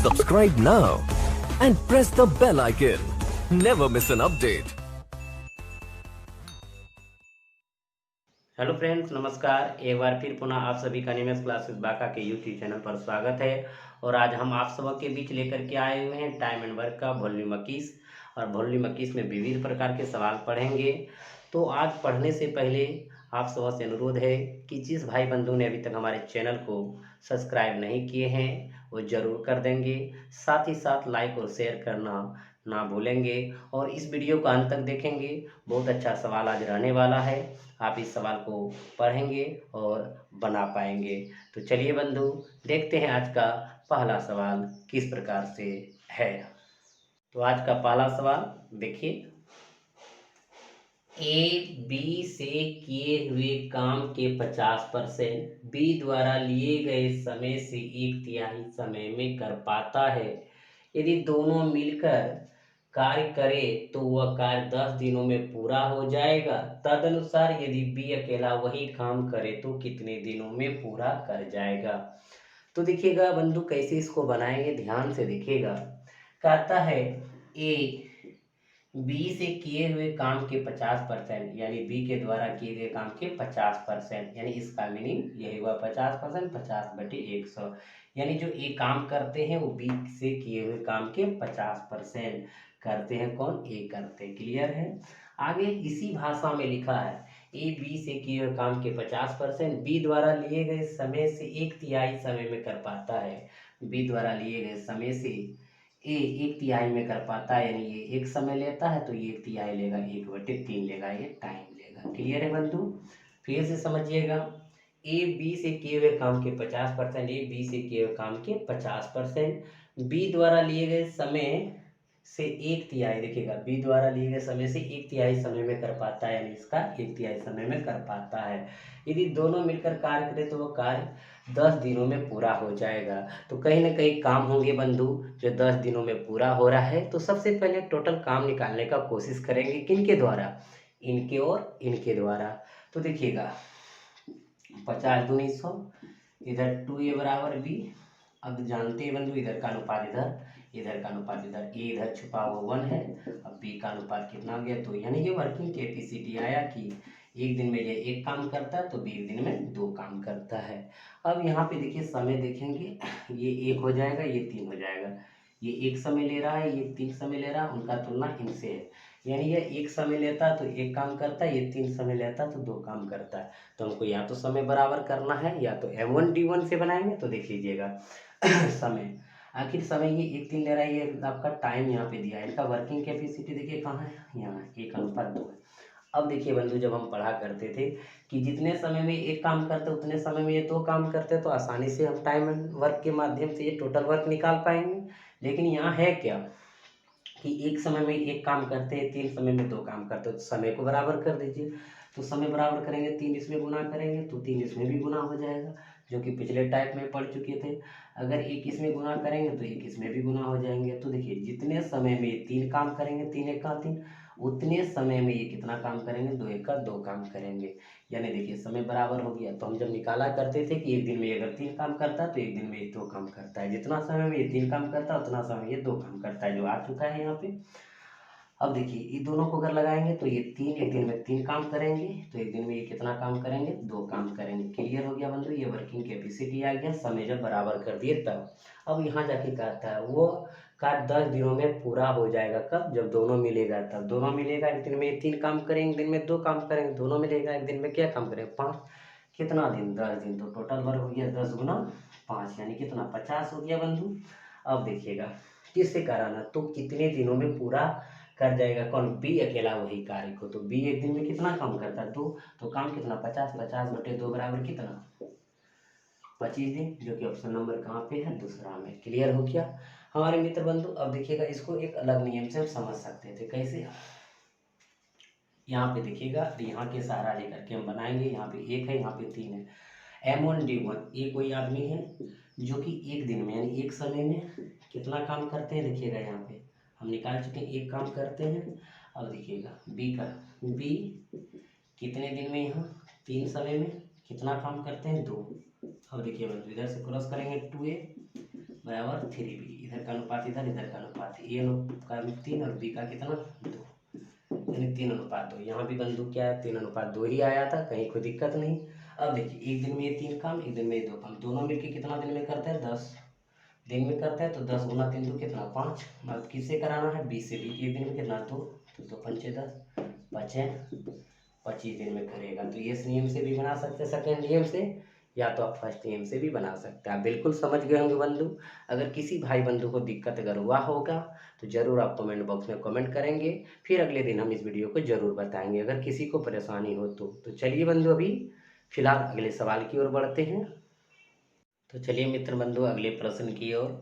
Subscribe now and press the bell icon. Never miss an update. Hello friends, नमस्कार। एक बार फिर पुनः आप सभी का निमेश क्लासेस बांका के यूट्यूब चैनल पर स्वागत है। और आज हम आप सबके बीच लेकर के आए हुए हैं टाइम एंड वर्क का वॉल्यूम 21। और वॉल्यूम 21 में विविध प्रकार के सवाल पढ़ेंगे। तो आज पढ़ने से पहले आप सबसे अनुरोध है कि जिस भाई बंधु ने अभी तक हमारे चैनल को सब्सक्राइब नहीं किए हैं वो ज़रूर कर देंगे। साथ ही साथ लाइक और शेयर करना ना भूलेंगे। और इस वीडियो को अंत तक देखेंगे। बहुत अच्छा सवाल आज रहने वाला है। आप इस सवाल को पढ़ेंगे और बना पाएंगे। तो चलिए बंधु, देखते हैं आज का पहला सवाल किस प्रकार से है। तो आज का पहला सवाल देखिए, ए बी से किए हुए काम के 50% बी द्वारा लिए गए समय से 1/3 समय में कर पाता है। यदि दोनों मिलकर कार्य करे तो वह कार्य 10 दिनों में पूरा हो जाएगा। तदनुसार यदि बी अकेला वही काम करे तो कितने दिनों में पूरा कर जाएगा। तो देखिएगा बंधु, कैसे इसको बनाएंगे, ध्यान से देखिएगा। कहता है ए बी से किए हुए काम के 50%, यानी बी के द्वारा किए गए काम के 50%, यानी इसका मीनिंग यही हुआ 50%, 50/100। यानी जो ए काम करते हैं वो बी से किए हुए काम के 50% करते हैं। कौन? ए करते हैं। क्लियर है? आगे इसी भाषा में लिखा है, ए बी से किए हुए काम के 50% बी द्वारा लिए गए समय से 1/3 समय में कर पाता है। बी द्वारा लिए गए समय से ए 1/3 में कर पाता है, यानी ये एक समय लेता है तो ये 1/3 लेगा, 1/3 लेगा, ये टाइम लेगा। क्लियर है बंधु? फिर से समझिएगा। ए बी से किए हुए काम के 50%, ए बी से किए हुए काम के 50% बी द्वारा लिए गए समय से 1/3, देखिएगा, बी द्वारा लिए गए समय से 1/3 समय में कर पाता है, यानी इसका 1/3 समय में कर पाता है। यदि दोनों मिलकर कार्य करें तो वह कार्य 10 दिनों में पूरा हो जाएगा। तो कहीं ना कहीं काम होंगे बंधु जो 10 दिनों में पूरा हो रहा है। तो सबसे पहले टोटल काम निकालने का कोशिश करेंगे, किनके द्वारा? इनके और इनके द्वारा। तो देखिएगा, 50 दूनी 100, इधर 2a बराबर b। अब जानते हैं बंधु, इधर का अनुपात इधर, इधर का अनुपात इधर, ए इधर छुपा हुआ 1 है। अब बी का अनुपात कितना हो गया? 2। यानी ये वर्किंग कैपेसिटी आया कि एक दिन में ये एक काम करता है तो बी एक दिन में 2 काम करता है। अब यहाँ पे देखिए समय देखेंगे, ये 1 हो जाएगा, ये 3 हो जाएगा। ये 1 समय ले रहा है, ये 3 समय ले रहा है, उनका तुलना इनसे है। यानी ये 1 समय लेता है तो 1 काम करता है, ये 3 समय लेता है तो 2 काम करता है। तो हमको या तो समय बराबर करना है या तो M1D1 से बनाएंगे। तो देख लीजिएगा समय, आखिर समय ये 1/3 ले रहा है, ये आपका टाइम यहाँ पे दिया है। इनका वर्किंग कैपेसिटी देखिए कहाँ है, यहाँ 1:2 है। अब देखिए बंधु, जब हम पढ़ा करते थे कि जितने समय में एक काम करते उतने समय में ये 2 काम करते, तो आसानी से हम टाइम एंड वर्क के माध्यम से ये टोटल वर्क निकाल पाएंगे। लेकिन यहाँ है क्या कि एक समय में एक काम करते हैं, 3 समय में 2 काम करते हैं, तो समय को बराबर कर दीजिए। तो समय बराबर करेंगे, 3 इसमें गुना करेंगे तो 3 इसमें भी गुना हो जाएगा, जो कि पिछले टाइप में पढ़ चुके थे। अगर 1 इसमें गुना करेंगे तो 1 इसमें भी गुना हो जाएंगे। तो देखिए, जितने समय में 3 काम करेंगे, 3 1 का 3, उतने समय में ये कितना काम करेंगे? 2 1 का 2 काम करेंगे। यानी देखिए समय बराबर हो गया। तो हम जब निकाला करते थे कि एक दिन में ये अगर 3 काम करता है तो एक दिन में ये 2 काम करता है। जितना समय में ये 3 काम करता है उतना समय ये 2 काम करता है, जो आ चुका है यहाँ पे। अब देखिए, ये दोनों को अगर लगाएंगे तो ये 3 एक दिन में 3 काम करेंगे, तो एक दिन में ये कितना काम करेंगे? 2 काम करेंगे। क्लियर हो गया बंधु? ये वर्किंग कैपेसिटी आ गया, समय जब बराबर कर दिए तब। अब यहाँ जाके कहता है वो कार्य 10 दिनों में पूरा हो जाएगा। कब? जब दोनों मिलेगा तब। दोनों मिलेगा, एक दिन में 3 काम करेंगे, एक दिन में 2 काम करेंगे। दोनों मिलेगा, एक दिन में क्या काम करेंगे? 5। कितना दिन? 10 दिन। तो टोटल वर्क हो गया 10 गुना 5, यानी कितना? 50 हो गया बंधु। अब देखिएगा, किससे कराना? तो कितने दिनों में पूरा कर जाएगा? कौन? बी अकेला वही कार्य को। तो बी एक दिन में कितना काम करता है? 2। तो काम कितना? 50। 50/2 बराबर कितना? 25 दिन, जो कि ऑप्शन नंबर कहाँ पे है? दूसरा में। क्लियर हो गया हमारे मित्र बंधु? अब देखिएगा, इसको एक अलग नियम से हम समझ सकते थे। कैसे? यहाँ पे देखिएगा, यहाँ के सहारा लेकर के हम बनाएंगे। यहाँ पे 1 है, यहाँ पे 3 है। M1D1 ये कोई आदमी है जो कि एक दिन में, यानी एक समय में कितना काम करते हैं? देखिएगा यहाँ पे हम निकाल चुके हैं, एक काम करते हैं। अब देखिएगा बी का, बी कितने दिन में? यहाँ 3 समय में कितना काम करते हैं? 2। अब देखिए बंधु, इधर से क्रॉस करेंगे 2a बराबर 3b। इधर का अनुपात इधर, इधर का अनुपात a का 3 और b का कितना 2, यानी 3:2। यहाँ भी बंधु क्या है 3:2 ही आया था, कहीं कोई दिक्कत नहीं। अब देखिए एक दिन में ये 3 काम, एक दिन में ये 2 काम, दोनों मिलके कितना दिन में करते हैं 10 दिन में करते हैं। तो 10 गुना 3 2 कितना 5। अब किससे कराना है b से। b के दिन में कितना 2, तो 2 पंचे 10, 25 दिन में करेगा। तो ये नियम से भी बना सकते हैं, सेकेंड नियम से, या तो आप फर्स्ट नियम से भी बना सकते हैं। आप बिल्कुल समझ गए होंगे बंधु। अगर किसी भाई बंधु को दिक्कत अगर हुआ होगा तो ज़रूर आप कमेंट बॉक्स में कमेंट करेंगे, फिर अगले दिन हम इस वीडियो को ज़रूर बताएंगे अगर किसी को परेशानी हो तो चलिए बंधु अभी फिलहाल अगले सवाल की ओर बढ़ते हैं। तो चलिए मित्र बंधु अगले प्रश्न की ओर।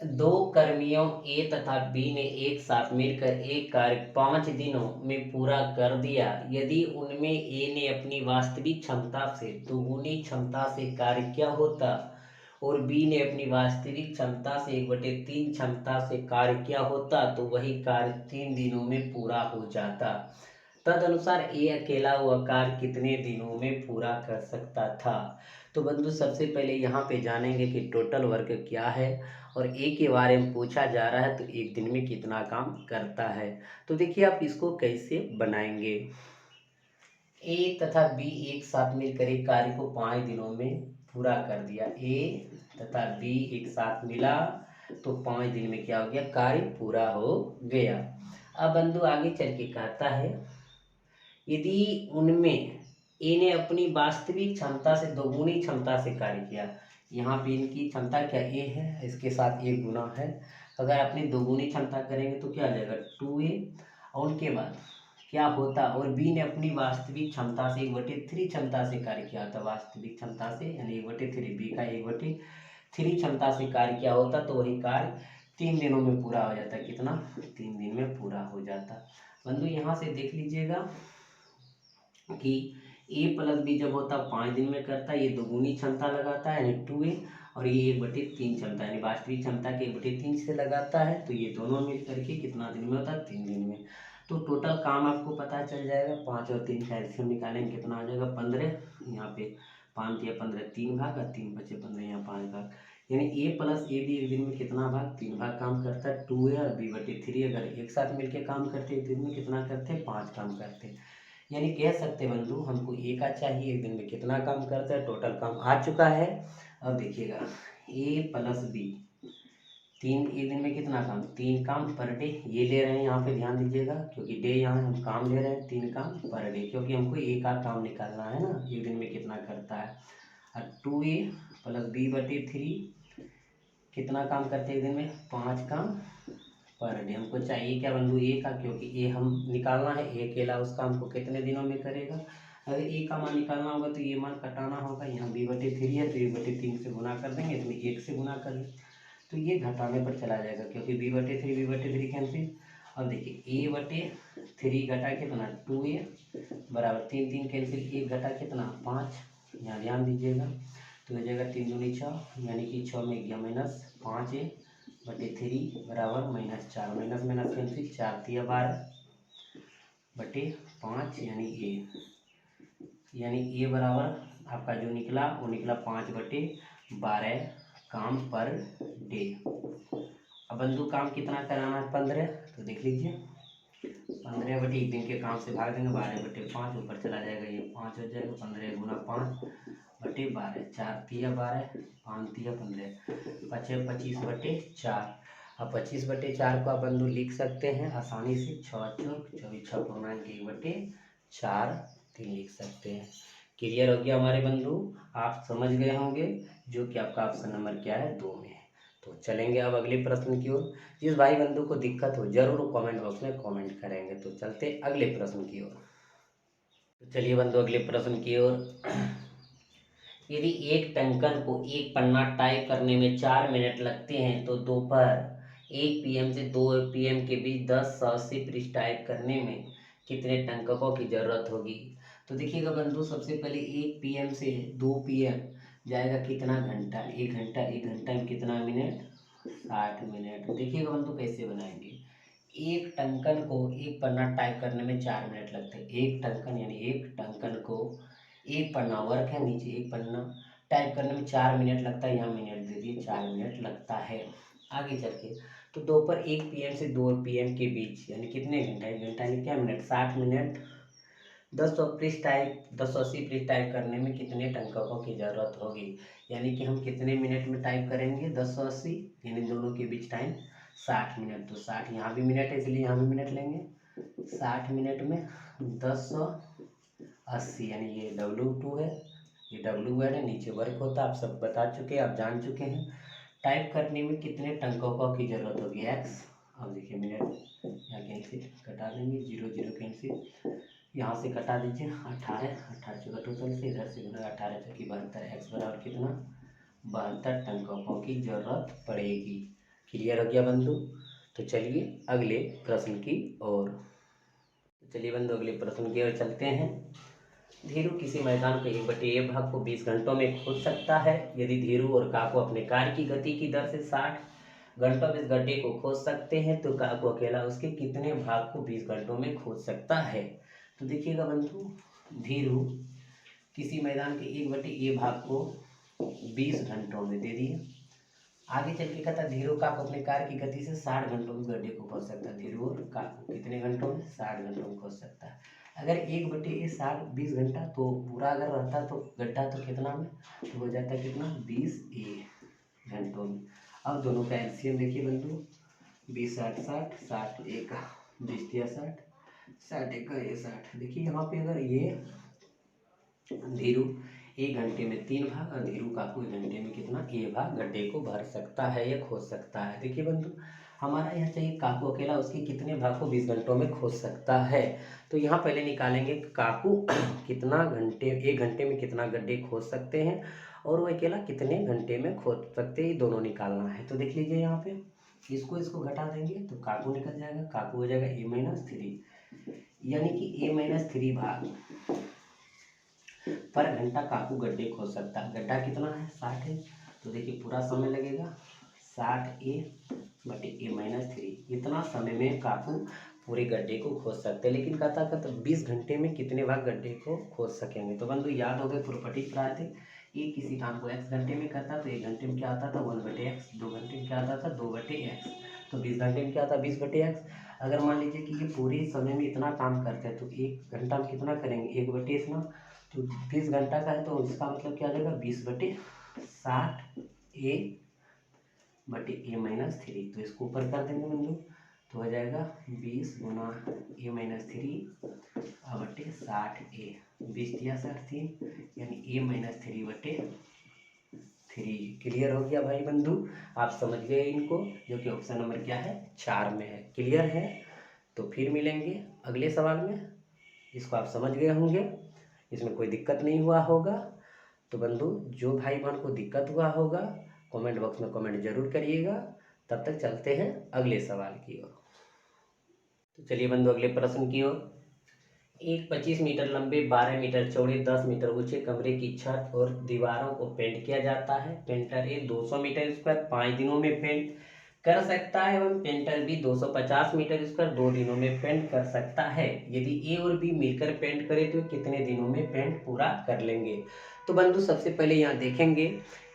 दो कर्मियों ए तथा बी ने एक साथ मिलकर एक कार्य 5 दिनों में पूरा कर दिया। यदि उनमें ए ने अपनी वास्तविक क्षमता से दोगुनी क्षमता से कार्य किया होता और बी ने अपनी वास्तविक क्षमता से 1/3 क्षमता से कार्य किया होता तो वही कार्य 3 दिनों में पूरा हो जाता। तदनुसार ए अकेला वह कार्य कितने दिनों में पूरा कर सकता था। तो बंधु सबसे पहले यहाँ पे जानेंगे कि टोटल वर्क क्या है और ए के बारे में पूछा जा रहा है तो एक दिन में कितना काम करता है। तो देखिए आप इसको कैसे बनाएंगे। ए तथा बी एक साथ मिलकर एक कार्य को 5 दिनों में पूरा कर दिया। ए तथा बी एक साथ मिला तो 5 दिन में क्या हो गया कार्य पूरा हो गया। अब बंधु आगे चल के कहता है यदि उनमें ए ने अपनी वास्तविक क्षमता से दोगुनी क्षमता से कार्य किया। यहाँ पे इनकी क्षमता क्या ए है, इसके साथ एक गुना है। अगर अपनी दोगुनी क्षमता करेंगे तो क्या आ जाएगा 2a। और उनके बाद क्या होता और बी ने अपनी वास्तविक क्षमता से 1/3 क्षमता से कार्य किया था। वास्तविक क्षमता से यानी 1/3, बी का 1/3 क्षमता से कार्य किया होता तो वही कार्य 3 दिनों में पूरा हो जाता। कितना 3 दिन में पूरा हो जाता। बंधु यहाँ से देख लीजिएगा कि ए प्लस बी जब होता 5 दिन में करता, ये दोगुनी क्षमता लगाता है यानी 2a, और ये 1/3 क्षमता यानी वास्तविक क्षमता के 1/3 से लगाता है। तो ये दोनों मिल करके कितना दिन में होता है 3 दिन में। तो टोटल काम आपको पता चल जाएगा। 5 और 3 का एलसीएम निकालेंगे कितना आ जाएगा 15। यहाँ पे 5 या 15 3 भाग और 3 बचे 15, यहाँ 5 भाग, यानी ए प्लस ए भी एक दिन में कितना भाग 3 भाग काम करता है। 2a और b/3 अगर एक साथ मिलके काम करते एक दिन में कितना करते 5 काम करते। यानी कह सकते बंधु हमको ए का चाहिए एक दिन में कितना काम करता है। टोटल काम आ चुका है। अब देखिएगा ए प्लस बी 3 एक दिन में कितना काम 3 काम पर डे ये ले रहे हैं। यहाँ पे ध्यान दीजिएगा क्योंकि डे यहाँ हम काम ले रहे हैं 3 काम पर डे, क्योंकि हमको ए का काम निकालना है ना एक दिन में कितना करता है। और 2a प्लस b/3 कितना काम करते हैं एक दिन में 5 काम पर डे। हमको चाहिए क्या बंधु ए का, क्योंकि ए हम निकालना है। ए अकेला उस काम को कितने दिनों में करेगा। अगर ए का मान निकालना होगा तो ये मान कटाना होगा। यहाँ b/3 है तो 1/3 से गुना कर देंगे, इसमें 1 से गुना कर लें तो ये घटाने पर चला जाएगा क्योंकि b/3 कैंसिल। अब देखिए a/3 घटा कितना 2a बराबर 3 3 कैंसिल, 1 घटा कितना 5। यहाँ ध्यान दीजिएगा तो हो जाएगा 3 दूनी 6 यानी कि 6 में गया -5a/3 बराबर -4 माइनस माइनस कैंसिल 4 3 12/5 यानी ए बराबर आपका जो निकला वो निकला 5/12 काम पर डे। अब बंधु काम कितना कराना है 15, तो देख लीजिए 15 एक दिन के काम से भाग देंगे 12/5 ऊपर चला जाएगा ये 5 हो जाएगा। 15 गुना 5/12 4 3 12 5 3 15 बचे 25/4। अब 25/4 को आप बंधु लिख सकते हैं आसानी से 6 चौक 24 6 पूर्णांक 1/4 3 लिख सकते हैं। क्लियर हो गया हमारे बंधु, आप समझ गए होंगे जो कि आपका ऑप्शन नंबर क्या है 2 में है। तो चलेंगे अब अगले प्रश्न की ओर। जिस भाई बंधु को दिक्कत हो जरूर कमेंट बॉक्स में कमेंट करेंगे। तो चलते अगले प्रश्न की ओर। तो चलिए बंधु अगले प्रश्न की ओर। यदि एक टंकन को एक पन्ना टाइप करने में 4 मिनट लगते हैं तो दोपहर 1 PM से 2 PM के बीच 10 से पृष्ठ टाइप करने में कितने टंककों की जरूरत होगी। तो देखिएगा बंधु सबसे पहले 1 PM से 2 PM जाएगा कितना घंटा 1 घंटा, 1 घंटा में कितना मिनट 60 मिनट। देखिएगा बंधु कैसे बनाएंगे। एक टंकन को एक पन्ना टाइप करने में 4 मिनट लगते हैं। एक टंकन यानी एक टंकन को एक पन्ना वर्क है नीचे एक पन्ना टाइप करने में 4 मिनट लगता है, यहाँ मिनट दे दिए 4 मिनट लगता है। आगे चल के तो दोपहर 1 PM से 2 PM के बीच यानी कितने घंटा, 1 घंटा यानी क्या मिनट, 60 मिनट। 280 पृष्ठ टाइप करने में कितने टंककों की ज़रूरत होगी, यानी कि हम कितने मिनट में टाइप करेंगे 280, यानी दोनों के बीच टाइम 60 मिनट। तो 60 यहाँ भी मिनट है इसलिए यहाँ भी मिनट लेंगे। 60 मिनट में 280 यानी ये W2 है, ये W1 है, नीचे वर्क होता है, आप सब बता चुके हैं, आप जान चुके हैं। टाइप करने में कितने टंककों की ज़रूरत होगी x। अब देखिए मिनट यहाँ कैंसिल कटा देंगे, 0 0 कैंसिल, यहाँ से कटा दीजिए 18 18 का टोटल से इधर से गुना 18 चौकी 72, एक्स बराबर कितना 72 टंककों की ज़रूरत पड़ेगी। क्लियर हो गया बंधु। तो चलिए अगले प्रश्न की ओर, चलिए बंधु अगले प्रश्न की ओर चलते हैं। धीरू किसी मैदान के 1/A भाग को 20 घंटों में खोद सकता है। यदि धीरू और काकू अपने कार्य की गति की दर से 60 घंटों में इस गड्ढे को खोद सकते हैं, तो काकू अकेला उसके कितने भाग को 20 घंटों में खोद सकता है। तो देखिएगा बंधु, धीरू किसी मैदान के 1/A भाग को 20 घंटों में दे दिए। आगे चल के कहता धीरू काकू अपने कार्य की गति से 60 घंटों में गड्ढे को खोद सकता है। धीरू और काकू कितने घंटों में, 60 घंटों में खोद सकता है। अगर 1/A 60 20 घंटा, तो पूरा अगर रहता तो गड्ढा तो कितना में तो हो जाता है कितना 20A घंटों में। अब दोनों का एलसीएम देखिए बंधु, 20 60 60 60 1 20 या 60 60 1 ये 60। देखिए यहाँ पे अगर ये धीरू 1 घंटे में 3 भाग और धीरू काकू 1 घंटे में कितना A भाग गड्ढे को भर सकता है या खोद सकता है। देखिए बंधु, हमारा यहाँ चाहिए काकू अकेला उसके कितने भाग को 20 घंटों में खोद सकता है। तो यहाँ पहले निकालेंगे काकू कितना घंटे, 1 घंटे में कितना गड्ढे खोद सकते हैं और वो अकेला कितने घंटे में खोद सकते हैं, ये दोनों निकालना है। तो देख लीजिए यहाँ पे इसको घटा देंगे तो काकू निकल जाएगा, काकू हो जाएगा A-3, यानी कि A-3 भाग पर घंटा काकू गड्ढे खोद सकता है। गड्ढा कितना है 60 है, तो देखिए पूरा समय लगेगा 60A/A-3, इतना समय में काकू पूरे गड्ढे को खोद सकते हैं। लेकिन कहता 20 घंटे में कितने भाग गड्ढे को खोद सकेंगे। तो बंधु याद हो गए प्रॉपर्टी पढ़ाए थे, ये किसी काम को x घंटे में करता तो 1 घंटे में क्या आता था 1/x, 2 घंटे में क्या आता था 2/x, तो 20 घंटे में क्या आता 20/x। अगर मान लीजिए कि ये पूरे समय में इतना काम करते हैं तो 1 घंटा में कितना करेंगे 1/x ना, तो 20 घंटा का है तो इसका मतलब क्या आ जाएगा 20/60A/A-3। तो इसको ऊपर कर देंगे बंधु, तो हो जाएगा 20 गुना A-3/60A, 20 या 60 यानी A-3/3। क्लियर हो गया भाई बंधु, आप समझ गए इनको, जो कि ऑप्शन नंबर क्या है 4 में है। क्लियर है। तो फिर मिलेंगे अगले सवाल में, इसको आप समझ गए होंगे, इसमें कोई दिक्कत नहीं हुआ होगा। तो बंधु जो भाई बहन को दिक्कत हुआ होगा कमेंट बॉक्स में कमेंट जरूर करिएगा। तब तक चलते हैं अगले सवाल की ओर। तो चलिए बंधु अगले प्रश्न की ओर। एक 25 मीटर लंबे 12 मीटर चौड़े 10 मीटर ऊंचे कमरे की छत और दीवारों को पेंट किया जाता है। पेंटर ए 200 मीटर स्क्वायर 5 दिनों में पेंट कर सकता है एवं पेंटर बी 250 मीटर स्क्वायर 2 दिनों में पेंट कर सकता है। यदि ए और बी मिलकर पेंट करें तो कितने दिनों में पेंट पूरा कर लेंगे। तो बंधु सबसे पहले यहाँ देखेंगे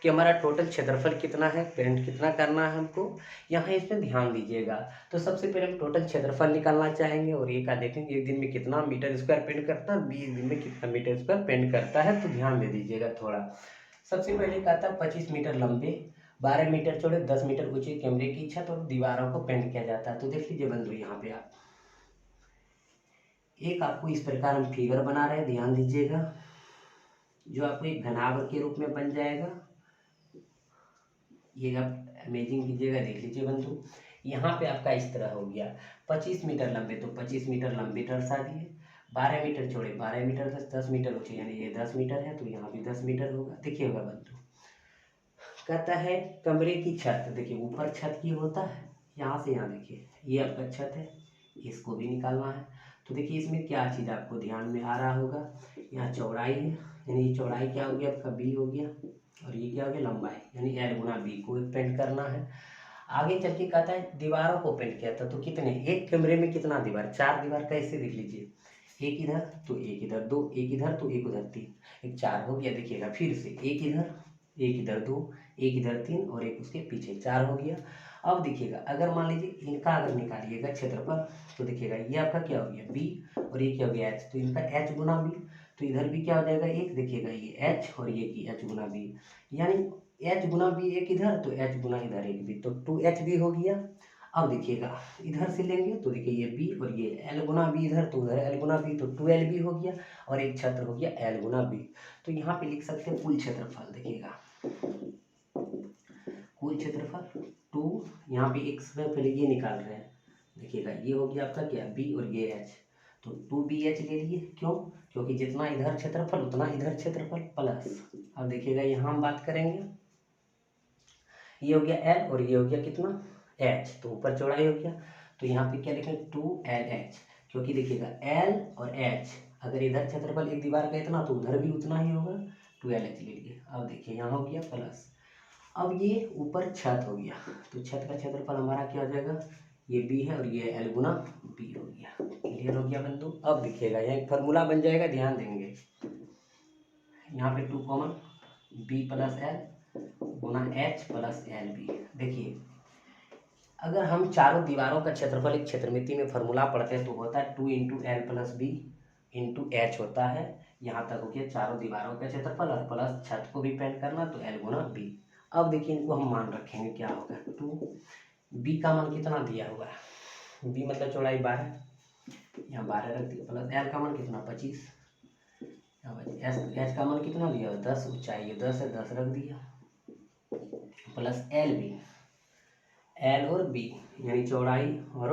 कि हमारा टोटल क्षेत्रफल कितना है, पेंट कितना करना है हमको, यहाँ इसमें ध्यान दीजिएगा। तो सबसे पहले हम टोटल क्षेत्रफल निकालना चाहेंगे और ये क्या देखेंगे एक दिन में कितना मीटर स्क्वायर पेंट करता है, बी एक दिन में कितना मीटर स्क्वायर पेंट करता है। तो ध्यान दे दीजिएगा थोड़ा। सबसे पहले कहता है 25 मीटर लंबे 12 मीटर चौड़े 10 मीटर ऊंचे कमरे की छत और दीवारों को पेंट किया जाता है। तो देख लीजिए बंधु यहाँ पे आप एक आपको इस प्रकार हम फिगर बना रहे हैं, ध्यान दीजिएगा, जो आपको एक घनाभ के रूप में बन जाएगा। ये आप इमेजिंग कीजिएगा, देख लीजिए बंधु, यहाँ पे आपका इस तरह हो गया 25 मीटर लंबे तो 25 मीटर लंबे दर्शा दिए, 12 मीटर चौड़े 12 मीटर 10 मीटर ऊंचे यानी ये 10 मीटर है, तो यहाँ भी 10 मीटर होगा। देखिएगा बंधु कहता है कमरे की छत, देखिए ऊपर छत की होता है, यहाँ से यहाँ देखिए ये आपका छत है, इसको भी निकालना है। तो देखिए इसमें क्या चीज़ आपको ध्यान में आ रहा होगा, यहाँ चौड़ाई है, यानी चौड़ाई क्या हो गया आपका बी हो गया, और ये क्या हो गया लंबाई, यानी एल गुना बी को पेंट करना है। आगे चल के कहता है दीवारों को पेंट किया था, तो कितने, एक कमरे में कितना दीवार, 4 दीवार, कैसे देख लीजिए, एक इधर तो एक इधर, 2 एक इधर तो एक उधर, 3 एक 4 हो गया। देखिएगा फिर से एक इधर एक इधर 2, एक इधर 3 और एक उसके पीछे 4 हो गया। अब देखिएगा अगर मान लीजिए इनका अगर निकालिएगा क्षेत्रफल तो देखिएगा ये आपका क्या हो गया b और ये क्या हो गया h, तो इनका h गुना b, तो इधर भी क्या हो जाएगा एक, देखिएगा ये h और ये की h गुना b, यानी h गुना b एक इधर तो h गुना इधर एक b, तो 2h भी हो गया। अब देखिएगा इधर से लेंगे तो देखिए ये b और ये l गुना b इधर, तो उधर l गुना b, तो 2l भी हो गया और एक क्षेत्र हो गया l गुना b। तो यहाँ पे लिख सकते हैं कुल क्षेत्रफल, देखिएगा कुल क्षेत्रफल 2, यहाँ पे एक समय पहले ये निकाल रहे हैं, देखिएगा ये हो गया आपका क्या b और ये h, तो 2bh ले लिए, क्यों, क्योंकि जितना इधर क्षेत्रफल उतना इधर क्षेत्रफल प्लस। अब देखिएगा यहाँ हम बात करेंगे, ये हो गया l और ये हो गया कितना h, तो ऊपर चौड़ाई हो गया, तो यहाँ पे क्या लिखें 2lh, क्योंकि देखिएगा l और h अगर इधर क्षेत्रफल एक दीवार का इतना तो उधर भी उतना ही होगा, 2lh ले लिए। अब देखिए यहाँ हो गया प्लस, अब ये ऊपर छत हो गया, तो छत का क्षेत्रफल हमारा क्या हो जाएगा, ये b है और ये l गुना b हो गया। क्लियर हो गया बंधु। अब देखिएगा यहाँ एक फार्मूला बन जाएगा, ध्यान देंगे, यहाँ पे 2 कॉमन, b प्लस l गुना h प्लस एल बी। देखिए अगर हम चारों दीवारों का क्षेत्रफल एक क्षेत्रमिति में फार्मूला पढ़ते हैं तो होता है 2 into L plus B into H होता है। यहाँ तक हो गया चारों दीवारों का क्षेत्रफल और प्लस छत को भी पेंट करना तो एल गुना बी। अब देखिए इनको हम मान रखेंगे, क्या होगा 2, बी का मान कितना दिया हुआ है, बी मतलब चौड़ाई 12, यहाँ 12 रख दिया, प्लस एल का मान कितना 25, एच का मान कितना दिया 10, ऊंचाई 10 है 10 रख दिया, प्लस एल बी, एल और बी यानी चौड़ाई और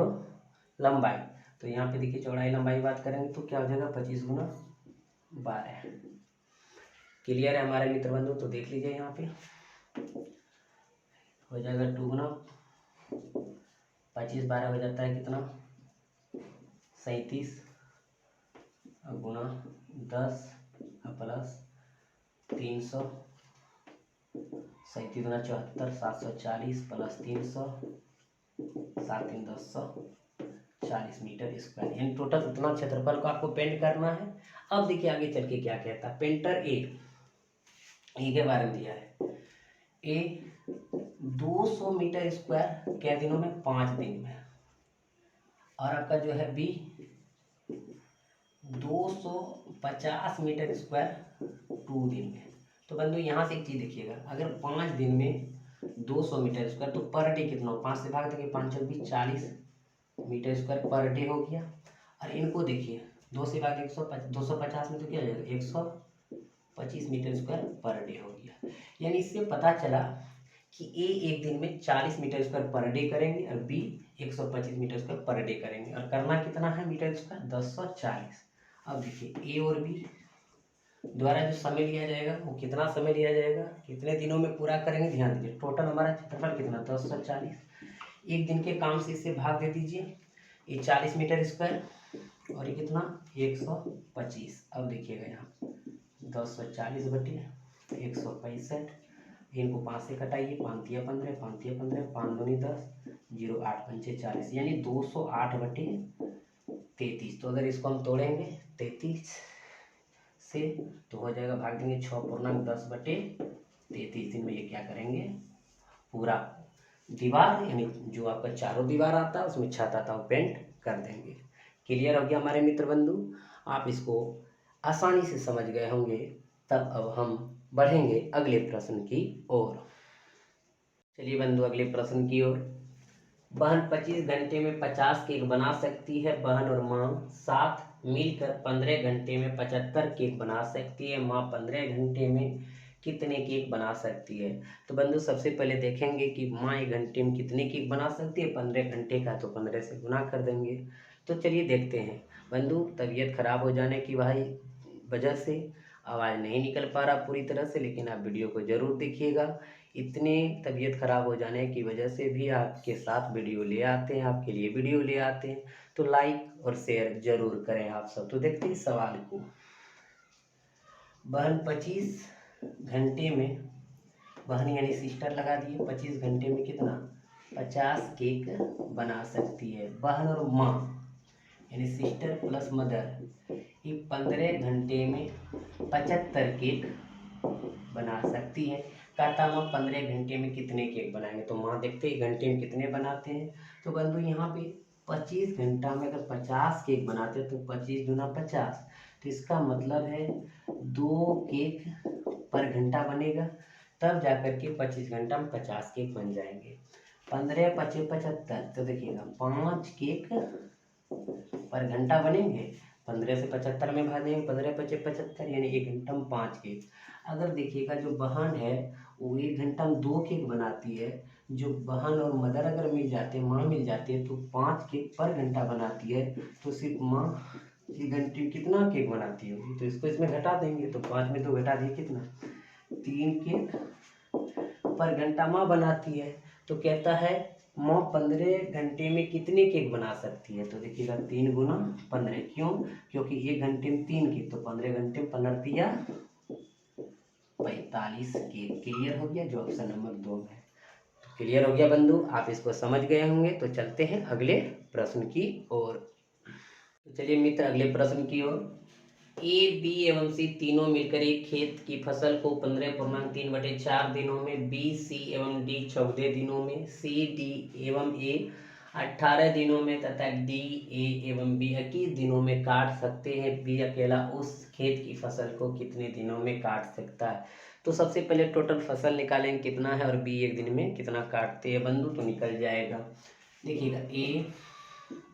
लंबाई, तो यहाँ पे देखिए चौड़ाई लंबाई बात करेंगे तो क्या हो जाएगा 25 गुना 12। क्लियर है हमारे मित्र बंधु, तो देख लीजिए यहाँ पे हो जाएगा 2 गुना 25 12 हो जाता है कितना 37 गुना 10 प्लस 300, 37 गुना 74 740 प्लस 300 7 3 10 मीटर स्क्वायर, यानी टोटल उतना क्षेत्रफल को आपको पेंट करना है। अब देखिए आगे चल के क्या कहता है, पेंटर ए के बारे में दिया है, ए 200 मीटर स्क्वायर क्या दिनों में 5 दिन में, और आपका जो है बी 250 मीटर स्क्वायर 2 दिन में। तो बंधु यहाँ से एक चीज़ देखिएगा, अगर 5 दिन में 200 मीटर स्क्वायर तो पर डे कितना, 5 से भाग देंगे 5 चौक 40 मीटर स्क्वायर पर डे हो गया। और इनको देखिए 2 से भाग 250 में तो क्या हो जाएगा 125 मीटर स्क्वायर पर डे हो गया। यानी इससे पता चला कि ए एक दिन में 40 मीटर स्क्वायर पर डे करेंगे और बी 125 मीटर स्क्वायर पर डे करेंगे, और करना कितना है मीटर स्क्वायर 1040। अब देखिए ए और बी द्वारा जो समय लिया जाएगा वो कितना समय लिया जाएगा, कितने दिनों में पूरा करेंगे, ध्यान दीजिए। टोटल हमारा क्षेत्रफल कितना 1040, एक दिन के काम से इसे भाग दे दीजिए, ये 40 मीटर स्क्वायर और ये कितना 125। अब देखिएगा यहाँ 1040 बटे 165, इनको 5 से कटाइए, 5 तिया 15 5 तिया 15 5 दूनी 10 0 8 पंचे 40, यानी 208 बटे 33। तो अगर इसको हम तोड़ेंगे 33 से तो हो जाएगा, भाग देंगे 6 पूर्णांक 10 बटे 33 दिन में ये क्या करेंगे पूरा दीवार, यानी जो आपका चारों दीवार आता है उसमें छत आता है पेंट कर देंगे। क्लियर हो गया हमारे मित्र बंधु, आप इसको आसानी से समझ गए होंगे। तब अब हम बढ़ेंगे अगले प्रश्न की ओर। चलिए बंधु अगले प्रश्न की ओर। बहन 25 घंटे में 50 केक बना सकती है, बहन और माँ साथ मिलकर 15 घंटे में 75 केक बना सकती है, माँ 15 घंटे में कितने केक बना सकती है। तो बंधु सबसे पहले देखेंगे कि माँ 1 घंटे में कितने केक बना सकती है, 15 घंटे का तो 15 से गुना कर देंगे। तो चलिए देखते हैं बंधु। तबीयत खराब हो जाने की वजह से आवाज़ नहीं निकल पा रहा पूरी तरह से, लेकिन आप वीडियो को ज़रूर देखिएगा। इतने तबीयत खराब हो जाने की वजह से भी आपके साथ वीडियो ले आते हैं, आपके लिए वीडियो ले आते हैं, तो लाइक और शेयर जरूर करें आप सब। तो देखते हैं सवाल को। बहन 25 घंटे में, बहन यानी सिस्टर लगा दिए, 25 घंटे में कितना 50 केक बना सकती है। बहन और माँ यानी सिस्टर प्लस मदर ये 15 घंटे में 75 केक बना सकती है। कहता हम 15 घंटे में कितने केक बनाएंगे, तो वहाँ देखते हैं घंटे में कितने बनाते हैं। तो बंधु यहाँ पे 25 घंटा में अगर 50 केक बनाते हैं तो 25 दूना 50, तो इसका मतलब है 2 केक पर घंटा बनेगा, तब जाकर के 25 घंटा में 50 केक बन जाएंगे। 15 पचे 75, तो देखिएगा 5 केक पर घंटा बनेंगे। 15 से 75 में भागेंगे, 15 पचे 75 यानी 1 घंटा में 5 केक। अगर देखिएगा जो बहन है वो 1 घंटा में 2 केक बनाती है, जो बहन और मदर अगर मिल जाते हैं, माँ मिल जाती है, तो 5 केक पर घंटा बनाती है। तो सिर्फ माँ 1 घंटे में कितना केक बनाती होगी, तो इसको इसमें घटा देंगे, तो 5 में 2 घटा दिए कितना, 3 केक पर घंटा माँ बनाती है। तो कहता है माँ 15 घंटे में कितने केक बना सकती है, तो देखिएगा 3 गुना 15, क्यों, क्योंकि 1 घंटे में 3 केक, तो 15 घंटे में 15 दिया 45 केक। क्लियर हो गया, जो ऑप्शन नंबर 2 में है। तो क्लियर हो गया बंधु, आप इसको समझ गए होंगे। तो चलते हैं अगले प्रश्न की ओर। तो चलिए मित्र, अगले प्रश्न की ओर। ए, बी एवं सी तीनों मिलकर एक खेत की फसल को 15.3/4 दिनों में, बी, सी एवं डी 14 दिनों में, सी, डी एवं ए 18 दिनों में तथा डी, ए एवं बी 21 दिनों में काट सकते हैं। बी अकेला उस खेत की फसल को कितने दिनों में काट सकता है। तो सबसे पहले टोटल फसल निकालेंगे कितना है, और बी 1 दिन में कितना काटते हैं बंधु, तो निकल जाएगा। देखिएगा ए,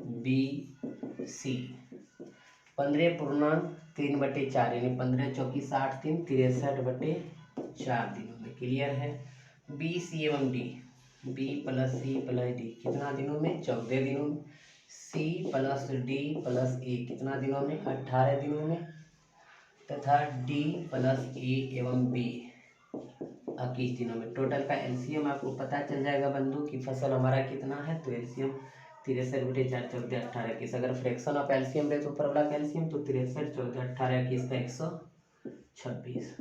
बी, सी 15.3/4 यानी 15 चौकी 60 दिन 63/4 दिनों में। क्लियर है। बी, सी एवं D, B plus C plus D कितना दिनों में, 14 दिनों में। C plus D plus A कितना दिनों में, 18 दिनों में। तथा डी प्लस ए एवं बी 21 दिनों में। टोटल का एलसीएम आपको पता चल जाएगा बंधु कि फसल हमारा कितना है, तो एलसीएम 63/4 14 18 21। अगर फ्रैक्शन ऑफ एलसीएम रहे तो ऊपर वाला का एलसीएम, तो 63 14 18 21 का 126।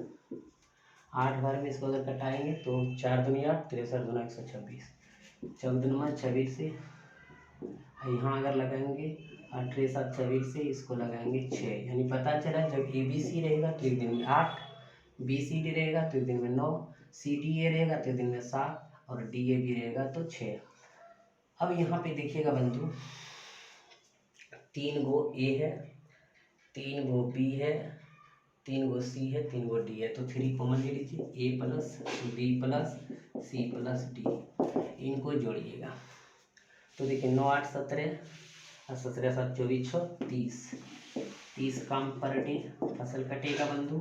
8 बार में इसको अगर कटाएंगे तो 4 दूनी 8, 63 दूना 126, 14 26 से यहाँ अगर लगाएंगे 18 7 26 से इसको लगाएंगे 6, यानी पता चला जब ए बी सी रहेगा तो एक दिन में 8, बी सी डी रहेगा तो एक दिन में 9, सी डी ए रहेगा तो एक दिन में 7 और डी ए बी रहेगा तो 6। अब यहाँ पे देखिएगा बंधु 3 गो ए है, 3 गो बी है, 3 गो सी है, 3 गो डी है, तो 3 कॉमन ले लीजिए, A plus B plus C plus D, इनको जोड़िएगा। तो देखिए 9 8 17 और 17 7 24 30, 30 काम पर डे फसल कटेगा बंधु।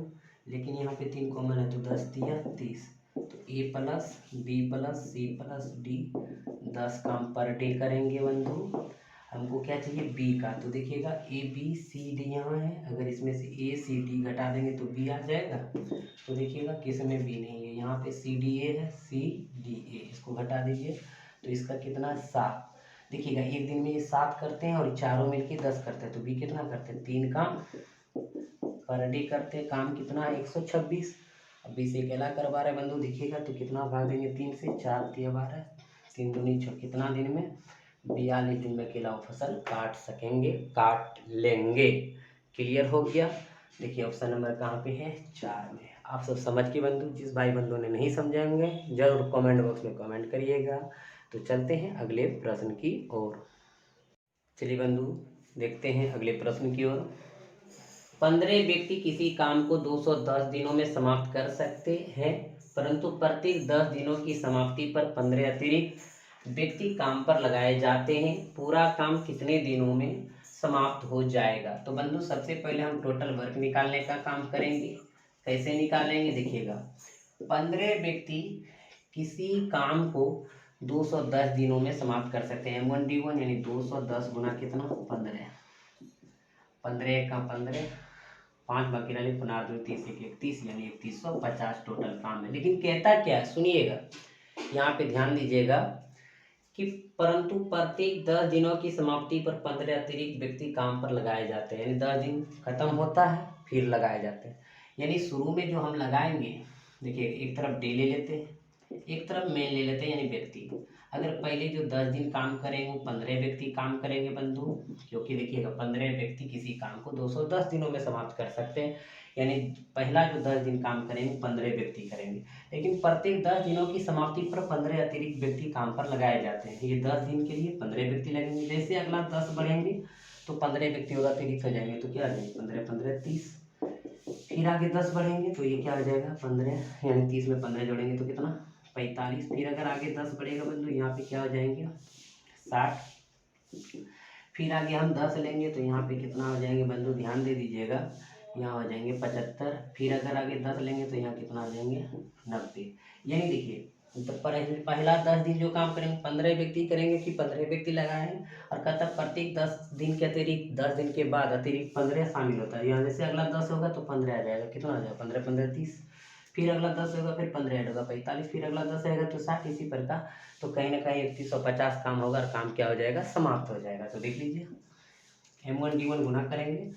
लेकिन यहाँ पे 3 कॉमन है तो 10 दिया 30, तो A plus B plus C plus D 10 काम पर डे करेंगे बंधु। हमको क्या चाहिए, बी का। तो देखिएगा ए बी सी डी यहाँ है, अगर इसमें से ए सी डी घटा देंगे तो बी आ जाएगा। तो देखिएगा किस में बी नहीं है, यहाँ पे सी डी ए है, सी डी ए, इसको घटा दीजिए तो इसका कितना 7। देखिएगा एक दिन में ये 7 करते हैं और चारों मिलके 10 करते हैं, तो बी कितना करते हैं, 3 काम पर डे करते हैं। काम कितना है 126। अब बी से अकेला करवा रहे बंधु, देखिएगा तो कितना भाग देंगे 3 से, 4 दिया 12, 3 दूनी 6, कितना दिन में 42 दिन में अकेला वो फसल काट सकेंगे, काट लेंगे। क्लियर हो गया। देखिए ऑप्शन नंबर कहाँ पे है, 4 में। आप सब समझ के बंधु, जिस भाई बंधु ने नहीं समझे होंगे जरूर कमेंट बॉक्स में कमेंट करिएगा। तो चलते हैं अगले प्रश्न की ओर। चलिए बंधु देखते हैं अगले प्रश्न की ओर। 15 व्यक्ति किसी काम को 210 दिनों में समाप्त कर सकते हैं, परंतु प्रत्येक 10 दिनों की समाप्ति पर 15 अतिरिक्त व्यक्ति काम पर लगाए जाते हैं। पूरा काम कितने दिनों में समाप्त हो जाएगा। तो बंधु सबसे पहले हम टोटल वर्क निकालने का काम करेंगे। कैसे निकालेंगे, देखिएगा 15 व्यक्ति किसी काम को 210 दिनों में समाप्त कर सकते हैं। M1D1 यानी 210 गुना कितना 15, 15 का 15, 5 बाकी रह 15 30 31 यानी 3150 टोटल काम है। लेकिन कहता क्या है सुनिएगा, यहाँ पे ध्यान दीजिएगा कि परंतु प्रत्येक 10 दिनों की समाप्ति पर 15 अतिरिक्त व्यक्ति काम पर लगाए जाते हैं। यानी 10 दिन खत्म होता है फिर लगाए जाते हैं। यानी शुरू में जो हम लगाएंगे, देखिए एक तरफ डे ले लेते हैं, एक तरफ मेन ले लेते हैं यानी व्यक्ति। अगर पहले जो 10 दिन काम करेंगे वो 15 व्यक्ति काम करेंगे बंधु, क्योंकि देखिएगा 15 व्यक्ति किसी काम को 210 दिनों में समाप्त कर सकते हैं। यानी पहला जो 10 दिन काम करेंगे 15 व्यक्ति करेंगे, लेकिन प्रत्येक 10 दिनों की समाप्ति पर 15 अतिरिक्त व्यक्ति काम पर लगाए जाते हैं। ये 10 दिन के लिए 15 व्यक्ति लगेंगे। जैसे अगला 10 बढ़ेंगे तो 15 व्यक्ति और अतिरिक्त हो जाएंगे, तो क्या आ जाएंगे 15 15 30। फिर आगे 10 बढ़ेंगे तो ये क्या हो जाएगा 15, यानी 30 में 15 जोड़ेंगे तो कितना 45। फिर अगर आगे 10 बढ़ेगा बंधु, यहाँ पे क्या हो जाएंगे 60। फिर आगे हम 10 लेंगे तो यहाँ पे कितना हो जाएंगे बंधु, ध्यान दे दीजिएगा, यहाँ हो जाएंगे 75। फिर अगर आगे 10 लेंगे तो यहाँ कितना हो जाएंगे 90। यानी देखिए तो पहला 10 दिन जो काम करेंगे 15 व्यक्ति करेंगे कि 15 व्यक्ति लगाएंगे, और कहता प्रत्येक 10 दिन के अतिरिक्त 10 दिन के बाद अतिरिक्त 15 शामिल होता है। यहाँ जैसे अगला 10 होगा तो 15 आ जाएगा, कितना आ जाएगा 15 15 30। फिर अगला 10 होगा, फिर 15 ऐड होगा 45, फिर अगला 10 आएगा तो 60, इसी प्रकार। तो कहीं ना कहीं 3150 काम होगा और काम क्या हो जाएगा समाप्त हो जाएगा। तो देख लीजिए M1D1 गुना करेंगे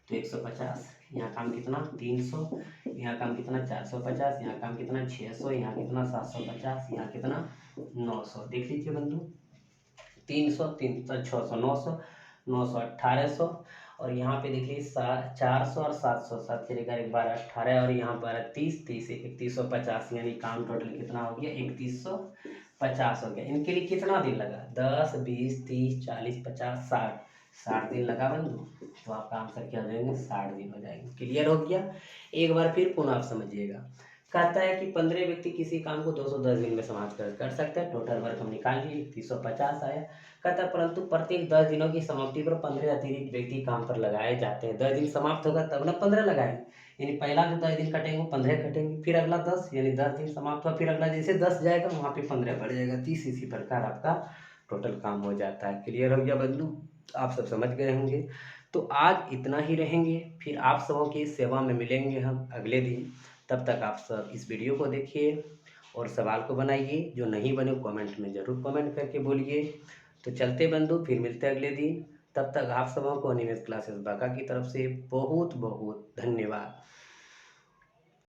तो 150, यहाँ काम कितना 300, यहाँ काम कितना 450, यहाँ काम कितना 600, यहाँ कितना 750, यहाँ कितना 900। देख लीजिए बंधु 300 300 600 900 900 1800, और यहाँ पे देखिए 400 और 700, 7 4 11 12 18, और यहाँ पर 30 30 3150, यानी काम टोटल कितना हो गया 3150 हो गया। इनके लिए कितना दिन लगा 10 20 30 40 50 60 दिन लगा बंधु। तो आपका आंसर क्या हो जाएंगे 60 दिन हो जाएंगे। क्लियर हो गया। एक बार फिर पुनः आप समझिएगा। कहता है कि 15 व्यक्ति किसी काम को 210 दिन में समाप्त कर सकते हैं। टोटल वर्क हम निकाल लिए 3150 आया। कहता है परंतु प्रत्येक 10 दिनों की समाप्ति पर 15 अतिरिक्त व्यक्ति काम पर लगाए जाते हैं। 10 दिन समाप्त होगा तब ना 15 लगाएंगे, यानी पहला जो 10 दिन कटेंगे 15 कटेंगे, फिर अगला 10, यानी 10 दिन समाप्त हुआ, फिर अगला जैसे 10 जाएगा वहाँ पे 15 बढ़ जाएगा 30। इसी प्रकार आपका टोटल काम हो जाता है। क्लियर हो गया बंधु, आप सब समझ गए होंगे। तो आज इतना ही रहेंगे, फिर आप सबों की सेवा में मिलेंगे हम अगले दिन। तब तक आप सब इस वीडियो को देखिए और सवाल को बनाइए। जो नहीं बने कमेंट में ज़रूर कमेंट करके बोलिए। तो चलते बंधु, फिर मिलते हैं अगले दिन। तब तक आप सबों को एनिमेशन क्लासेस बांका की तरफ से बहुत बहुत धन्यवाद।